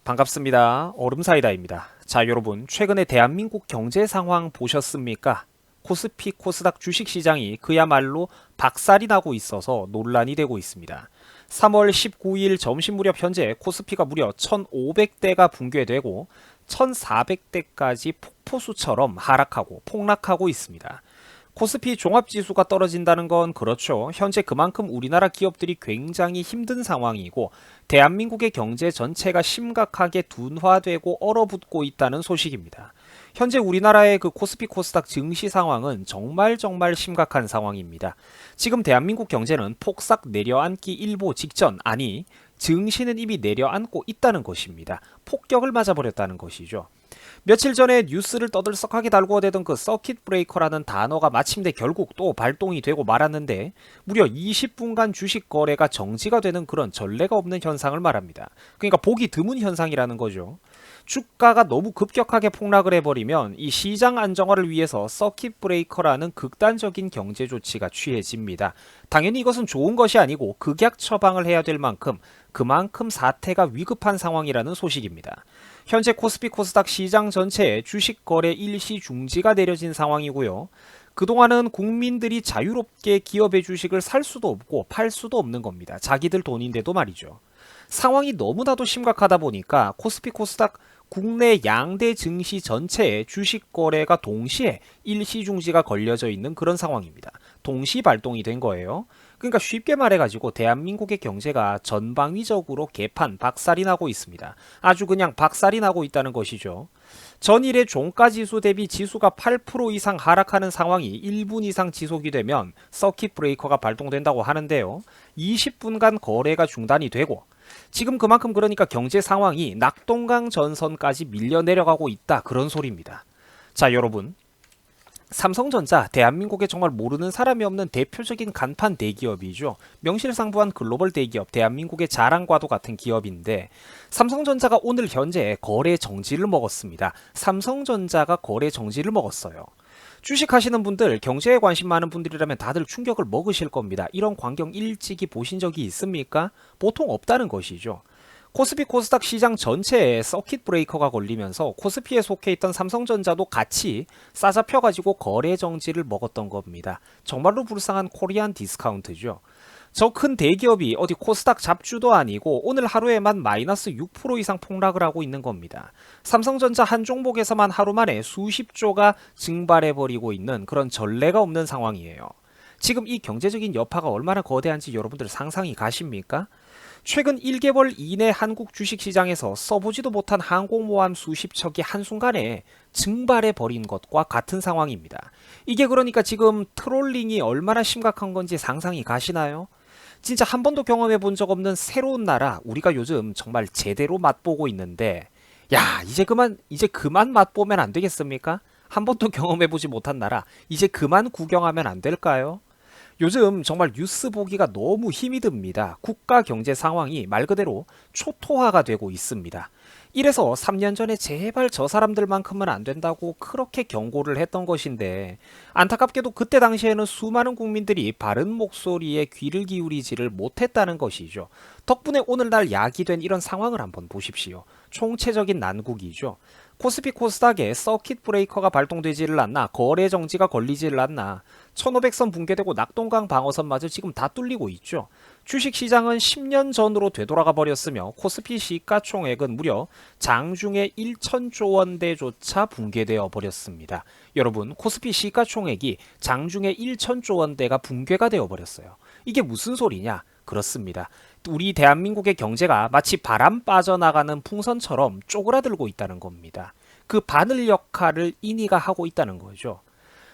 반갑습니다. 얼음사이다입니다. 자, 여러분, 최근에 대한민국 경제 상황 보셨습니까? 코스피, 코스닥 주식시장이 그야말로 박살이 나고 있어서 논란이 되고 있습니다. 3월 19일 점심 무렵 현재 코스피가 무려 1,500대가 붕괴되고 1,400대까지 폭포수처럼 하락하고 폭락하고 있습니다. 코스피 종합지수가 떨어진다는 건 그렇죠. 현재 그만큼 우리나라 기업들이 굉장히 힘든 상황이고 대한민국의 경제 전체가 심각하게 둔화되고 얼어붙고 있다는 소식입니다. 현재 우리나라의 그 코스피 코스닥 증시 상황은 정말 심각한 상황입니다. 지금 대한민국 경제는 폭삭 내려앉기 일보 직전, 아니 증시는 이미 내려앉고 있다는 것입니다. 폭격을 맞아버렸다는 것이죠. 며칠 전에 뉴스를 떠들썩하게 달구어대던 그 서킷 브레이커라는 단어가 마침내 결국 또 발동이 되고 말았는데 무려 20분간 주식 거래가 정지가 되는 그런 전례가 없는 현상을 말합니다. 그러니까 보기 드문 현상이라는 거죠. 주가가 너무 급격하게 폭락을 해버리면 이 시장 안정화를 위해서 서킷 브레이커라는 극단적인 경제 조치가 취해집니다. 당연히 이것은 좋은 것이 아니고 극약 처방을 해야 될 만큼 그만큼 사태가 위급한 상황이라는 소식입니다. 현재 코스피 코스닥 시장 전체에 주식 거래 일시 중지가 내려진 상황이고요. 그동안은 국민들이 자유롭게 기업의 주식을 살 수도 없고 팔 수도 없는 겁니다. 자기들 돈인데도 말이죠. 상황이 너무나도 심각하다 보니까 코스피 코스닥 국내 양대 증시 전체에 주식 거래가 동시에 일시 중지가 걸려져 있는 그런 상황입니다. 동시 발동이 된 거예요. 그러니까 쉽게 말해가지고 대한민국의 경제가 전방위적으로 개판 박살이 나고 있습니다. 아주 그냥 박살이 나고 있다는 것이죠. 전일의 종가지수 대비 지수가 8% 이상 하락하는 상황이 1분 이상 지속이 되면 서킷 브레이커가 발동된다고 하는데요. 20분간 거래가 중단이 되고 지금 그만큼 그러니까 경제 상황이 낙동강 전선까지 밀려 내려가고 있다, 그런 소리입니다. 자, 여러분, 삼성전자, 대한민국에 정말 모르는 사람이 없는 대표적인 간판 대기업이죠. 명실상부한 글로벌 대기업, 대한민국의 자랑과도 같은 기업인데 삼성전자가 오늘 현재 거래 정지를 먹었습니다. 삼성전자가 거래 정지를 먹었어요. 주식하시는 분들, 경제에 관심 많은 분들이라면 다들 충격을 먹으실 겁니다. 이런 광경 일찍이 보신 적이 있습니까? 보통 없다는 것이죠. 코스피 코스닥 시장 전체에 서킷 브레이커가 걸리면서 코스피에 속해 있던 삼성전자도 같이 싸잡혀가지고 거래 정지를 먹었던 겁니다. 정말로 불쌍한 코리안 디스카운트죠. 저 큰 대기업이 어디 코스닥 잡주도 아니고 오늘 하루에만 마이너스 6% 이상 폭락을 하고 있는 겁니다. 삼성전자 한 종목에서만 하루 만에 수십조가 증발해버리고 있는 그런 전례가 없는 상황이에요. 지금 이 경제적인 여파가 얼마나 거대한지 여러분들 상상이 가십니까? 최근 1개월 이내 한국 주식시장에서 써보지도 못한 항공모함 수십 척이 한순간에 증발해버린 것과 같은 상황입니다. 이게 그러니까 지금 트롤링이 얼마나 심각한 건지 상상이 가시나요? 진짜 한 번도 경험해 본 적 없는 새로운 나라, 우리가 요즘 정말 제대로 맛보고 있는데, 야, 이제 그만 맛보면 안 되겠습니까? 한 번도 경험해 보지 못한 나라, 이제 그만 구경하면 안 될까요? 요즘 정말 뉴스 보기가 너무 힘이 듭니다. 국가 경제 상황이 말 그대로 초토화가 되고 있습니다. 이래서 3년 전에 제발 저 사람들만큼은 안 된다고 그렇게 경고를 했던 것인데 안타깝게도 그때 당시에는 수많은 국민들이 바른 목소리에 귀를 기울이지를 못했다는 것이죠. 덕분에 오늘날 야기된 이런 상황을 한번 보십시오. 총체적인 난국이죠. 코스피 코스닥에 서킷 브레이커가 발동되지를 않나, 거래 정지가 걸리지를 않나, 1500선 붕괴되고 낙동강 방어선마저 지금 다 뚫리고 있죠. 주식시장은 10년 전으로 되돌아가 버렸으며 코스피 시가총액은 무려 장중에 1,000조 원대조차 붕괴되어 버렸습니다. 여러분, 코스피 시가총액이 장중에 1,000조 원대가 붕괴가 되어 버렸어요. 이게 무슨 소리냐? 그렇습니다. 우리 대한민국의 경제가 마치 바람 빠져나가는 풍선처럼 쪼그라들고 있다는 겁니다. 그 바늘 역할을 인이가 하고 있다는 거죠.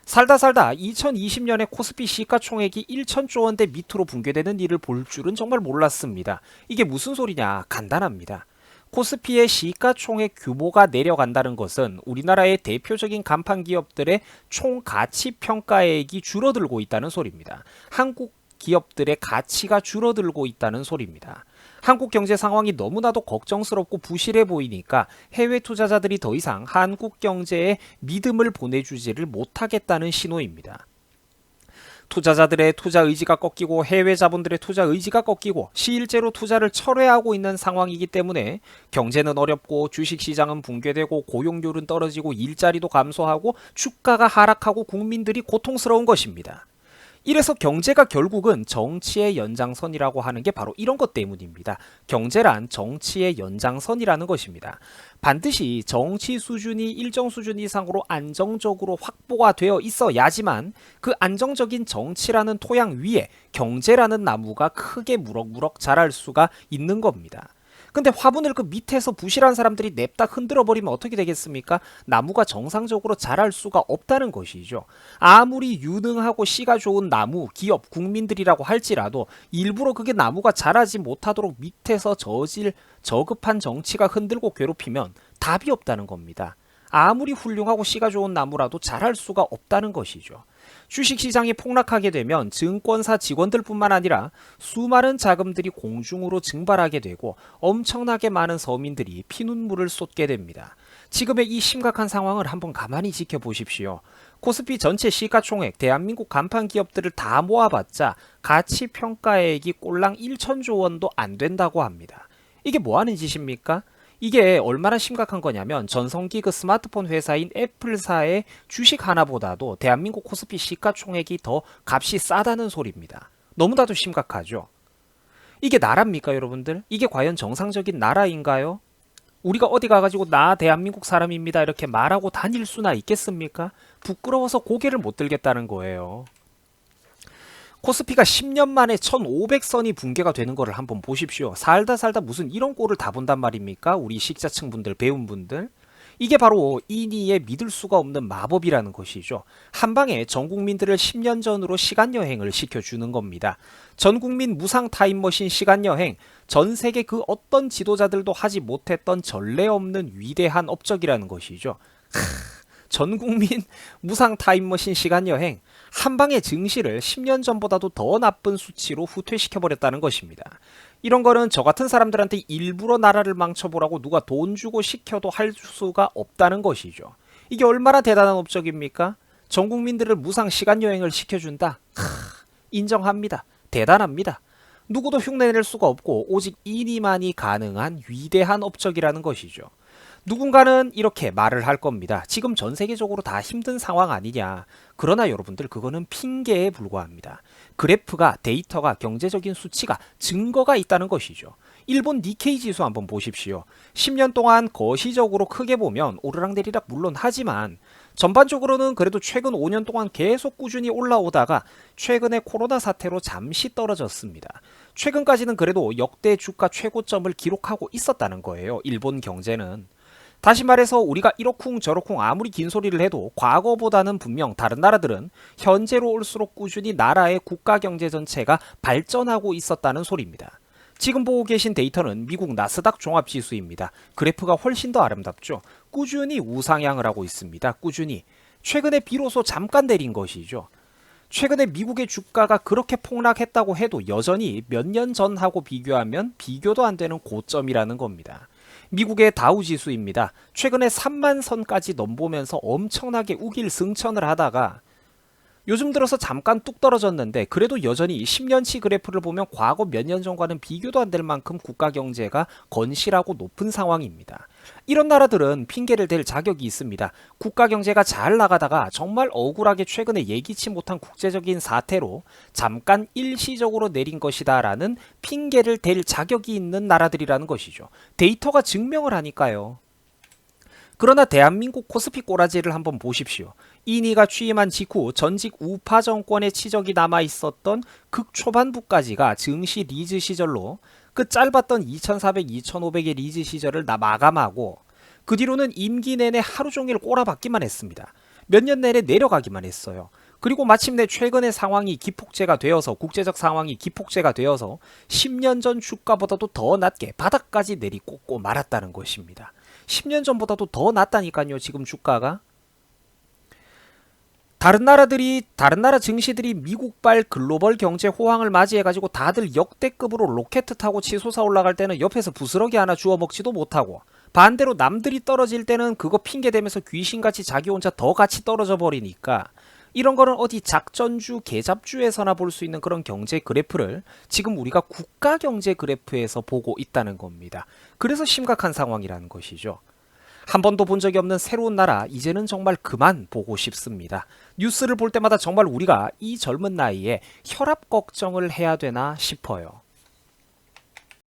살다 2020년에 코스피 시가총액이 1,000조 원대 밑으로 붕괴되는 일을 볼 줄은 정말 몰랐습니다. 이게 무슨 소리냐? 간단합니다. 코스피의 시가총액 규모가 내려간다는 것은 우리나라의 대표적인 간판 기업들의 총 가치평가액이 줄어들고 있다는 소리입니다. 한국 기업들의 가치가 줄어들고 있다는 소리입니다. 한국 경제 상황이 너무나도 걱정스럽고 부실해 보이니까 해외 투자자들이 더 이상 한국 경제에 믿음을 보내주지를 못하겠다는 신호입니다. 투자자들의 투자 의지가 꺾이고 해외 자본들의 투자 의지가 꺾이고 실제로 투자를 철회하고 있는 상황이기 때문에 경제는 어렵고 주식시장은 붕괴되고 고용률은 떨어지고 일자리도 감소하고 주가가 하락하고 국민들이 고통스러운 것입니다. 이래서 경제가 결국은 정치의 연장선이라고 하는 게 바로 이런 것 때문입니다. 경제란 정치의 연장선이라는 것입니다. 반드시 정치 수준이 일정 수준 이상으로 안정적으로 확보가 되어 있어야지만 그 안정적인 정치라는 토양 위에 경제라는 나무가 크게 무럭무럭 자랄 수가 있는 겁니다. 근데 화분을 그 밑에서 부실한 사람들이 냅다 흔들어 버리면 어떻게 되겠습니까? 나무가 정상적으로 자랄 수가 없다는 것이죠. 아무리 유능하고 씨가 좋은 나무, 기업, 국민들이라고 할지라도 일부러 그게 나무가 자라지 못하도록 밑에서 저급한 정치가 흔들고 괴롭히면 답이 없다는 겁니다. 아무리 훌륭하고 씨가 좋은 나무라도 자랄 수가 없다는 것이죠. 주식시장이 폭락하게 되면 증권사 직원들뿐만 아니라 수많은 자금들이 공중으로 증발하게 되고 엄청나게 많은 서민들이 피눈물을 쏟게 됩니다. 지금의 이 심각한 상황을 한번 가만히 지켜보십시오. 코스피 전체 시가총액 대한민국 간판 기업들을 다 모아봤자 가치평가액이 꼴랑 1천조 원도 안 된다고 합니다. 이게 뭐 하는 짓입니까? 이게 얼마나 심각한 거냐면 전성기 그 스마트폰 회사인 애플사의 주식 하나보다도 대한민국 코스피 시가총액이 더 값이 싸다는 소리입니다. 너무나도 심각하죠. 이게 나라입니까, 여러분들? 이게 과연 정상적인 나라인가요? 우리가 어디 가가지고 나 대한민국 사람입니다 이렇게 말하고 다닐 수나 있겠습니까? 부끄러워서 고개를 못 들겠다는 거예요. 코스피가 10년 만에 1500선이 붕괴가 되는 거를 한번 보십시오. 살다 무슨 이런 꼴을 다 본단 말입니까? 우리 식자층 분들, 배운 분들. 이게 바로 인위에 믿을 수가 없는 마법이라는 것이죠. 한 방에 전 국민들을 10년 전으로 시간여행을 시켜주는 겁니다. 전 국민 무상 타임머신 시간여행, 전 세계 그 어떤 지도자들도 하지 못했던 전례 없는 위대한 업적이라는 것이죠. 전 국민 무상 타임머신 시간여행, 한 방의 증시를 10년 전보다도 더 나쁜 수치로 후퇴시켜버렸다는 것입니다. 이런 거는 저 같은 사람들한테 일부러 나라를 망쳐보라고 누가 돈 주고 시켜도 할 수가 없다는 것이죠. 이게 얼마나 대단한 업적입니까? 전 국민들을 무상 시간여행을 시켜준다? 인정합니다. 대단합니다. 누구도 흉내낼 수가 없고 오직 이니만이 가능한 위대한 업적이라는 것이죠. 누군가는 이렇게 말을 할 겁니다. 지금 전 세계적으로 다 힘든 상황 아니냐. 그러나 여러분들 그거는 핑계에 불과합니다. 그래프가, 데이터가, 경제적인 수치가, 증거가 있다는 것이죠. 일본 니케이 지수 한번 보십시오. 10년 동안 거시적으로 크게 보면 오르락내리락 물론 하지만 전반적으로는 그래도 최근 5년 동안 계속 꾸준히 올라오다가 최근에 코로나 사태로 잠시 떨어졌습니다. 최근까지는 그래도 역대 주가 최고점을 기록하고 있었다는 거예요. 일본 경제는. 다시 말해서 우리가 이러쿵 저러쿵 아무리 긴 소리를 해도 과거보다는 분명 다른 나라들은 현재로 올수록 꾸준히 나라의 국가 경제 전체가 발전하고 있었다는 소리입니다. 지금 보고 계신 데이터는 미국 나스닥 종합지수입니다. 그래프가 훨씬 더 아름답죠. 꾸준히 우상향을 하고 있습니다. 꾸준히. 최근에 비로소 잠깐 내린 것이죠. 최근에 미국의 주가가 그렇게 폭락했다고 해도 여전히 몇 년 전하고 비교하면 비교도 안 되는 고점이라는 겁니다. 미국의 다우지수입니다. 최근에 3만 선까지 넘보면서 엄청나게 우길 승천을 하다가 요즘 들어서 잠깐 뚝 떨어졌는데 그래도 여전히 10년치 그래프를 보면 과거 몇 년 전과는 비교도 안 될 만큼 국가 경제가 건실하고 높은 상황입니다. 이런 나라들은 핑계를 댈 자격이 있습니다. 국가 경제가 잘 나가다가 정말 억울하게 최근에 예기치 못한 국제적인 사태로 잠깐 일시적으로 내린 것이다 라는 핑계를 댈 자격이 있는 나라들이라는 것이죠. 데이터가 증명을 하니까요. 그러나 대한민국 코스피 꼬라지를 한번 보십시오. 이니가 취임한 직후 전직 우파 정권의 치적이 남아있었던 극초반부까지가 증시 리즈 시절로 그 짧았던 2400, 2500의 리즈 시절을 마감하고 그 뒤로는 임기 내내 하루 종일 꼬라박기만 했습니다. 몇 년 내내 내려가기만 했어요. 그리고 마침내 최근의 상황이 기폭제가 되어서 국제적 상황이 기폭제가 되어서 10년 전 주가보다도 더 낮게 바닥까지 내리꽂고 말았다는 것입니다. 10년 전보다도 더 낮다니까요. 지금 주가가. 다른 나라 증시들이 미국발 글로벌 경제 호황을 맞이해가지고 다들 역대급으로 로켓 타고 치솟아 올라갈 때는 옆에서 부스러기 하나 주워 먹지도 못하고 반대로 남들이 떨어질 때는 그거 핑계대면서 귀신같이 자기 혼자 더 같이 떨어져 버리니까 이런 거는 어디 작전주, 계잡주에서나 볼 수 있는 그런 경제 그래프를 지금 우리가 국가 경제 그래프에서 보고 있다는 겁니다. 그래서 심각한 상황이라는 것이죠. 한 번도 본 적이 없는 새로운 나라, 이제는 정말 그만 보고 싶습니다. 뉴스를 볼 때마다 정말 우리가 이 젊은 나이에 혈압 걱정을 해야 되나 싶어요.